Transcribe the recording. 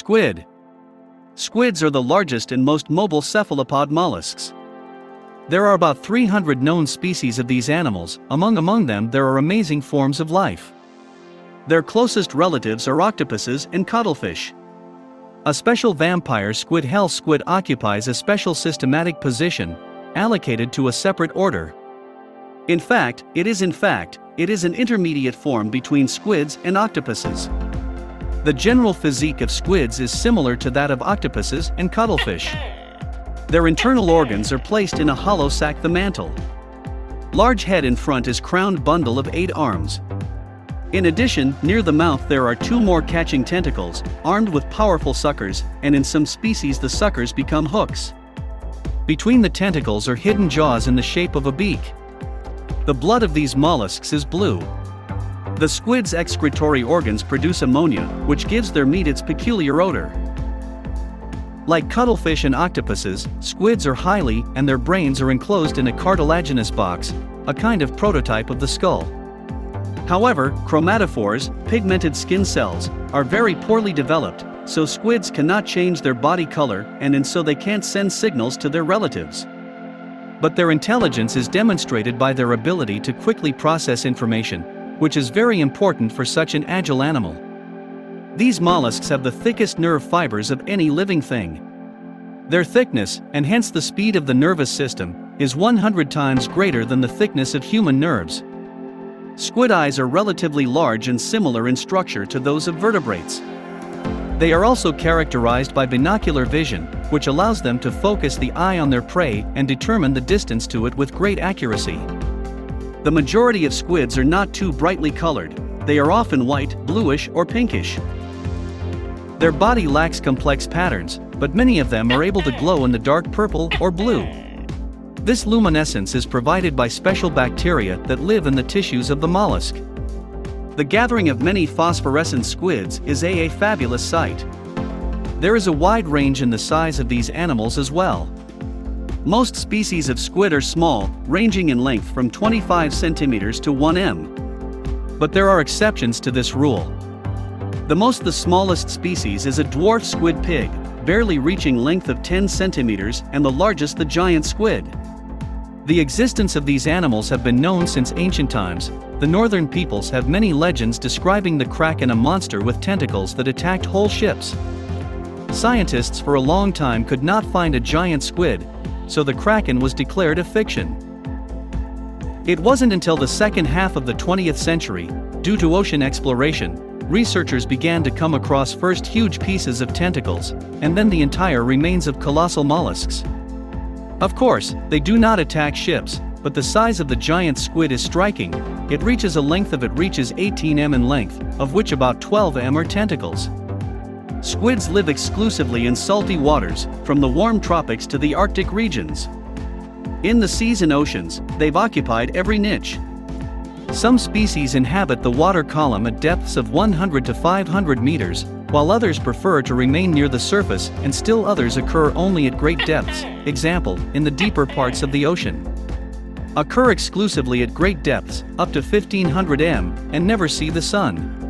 Squid. Squids are the largest and most mobile cephalopod mollusks. There are about 300 known species of these animals. Among them there are amazing forms of life. Their closest relatives are octopuses and cuttlefish. A special vampire squid, hell squid, occupies a special systematic position, allocated to a separate order. In fact, it is an intermediate form between squids and octopuses. The general physique of squids is similar to that of octopuses and cuttlefish. Their internal organs are placed in a hollow sac, the mantle. Large head in front is crowned bundle of 8 arms. In addition, near the mouth there are 2 more catching tentacles, armed with powerful suckers, and in some species the suckers become hooks. Between the tentacles are hidden jaws in the shape of a beak. The blood of these mollusks is blue. The squid's excretory organs produce ammonia, which gives their meat its peculiar odor. Like cuttlefish and octopuses, squids are highly, and their brains are enclosed in a cartilaginous box, a kind of prototype of the skull. However, chromatophores, pigmented skin cells, are very poorly developed, so squids cannot change their body color, and so they can't send signals to their relatives. But their intelligence is demonstrated by their ability to quickly process information, which is very important for such an agile animal. These mollusks have the thickest nerve fibers of any living thing. Their thickness, and hence the speed of the nervous system, is 100 times greater than the thickness of human nerves. Squid eyes are relatively large and similar in structure to those of vertebrates. They are also characterized by binocular vision, which allows them to focus the eye on their prey and determine the distance to it with great accuracy. The majority of squids are not too brightly colored. They are often white, bluish, or pinkish. Their body lacks complex patterns, but many of them are able to glow in the dark purple or blue. This luminescence is provided by special bacteria that live in the tissues of the mollusk. The gathering of many phosphorescent squids is a fabulous sight. There is a wide range in the size of these animals as well. Most species of squid are small, ranging in length from 25 centimeters to 1 m. But there are exceptions to this rule. The smallest species is a dwarf squid pig, barely reaching length of 10 centimeters, and the largest the giant squid. The existence of these animals have been known since ancient times. The northern peoples have many legends describing the kraken, a monster with tentacles that attacked whole ships. Scientists for a long time could not find a giant squid, so the kraken was declared a fiction. It wasn't until the second half of the 20th century, due to ocean exploration, researchers began to come across first huge pieces of tentacles, and then the entire remains of colossal mollusks. Of course, they do not attack ships, but the size of the giant squid is striking. It reaches 18 m in length, of which about 12 m are tentacles. Squids live exclusively in salty waters, from the warm tropics to the Arctic regions. In the seas and oceans, they've occupied every niche. Some species inhabit the water column at depths of 100 to 500 meters, while others prefer to remain near the surface, and still others occur only at great depths, example, in the deeper parts of the ocean. Occur exclusively at great depths, up to 1500 m, and never see the sun.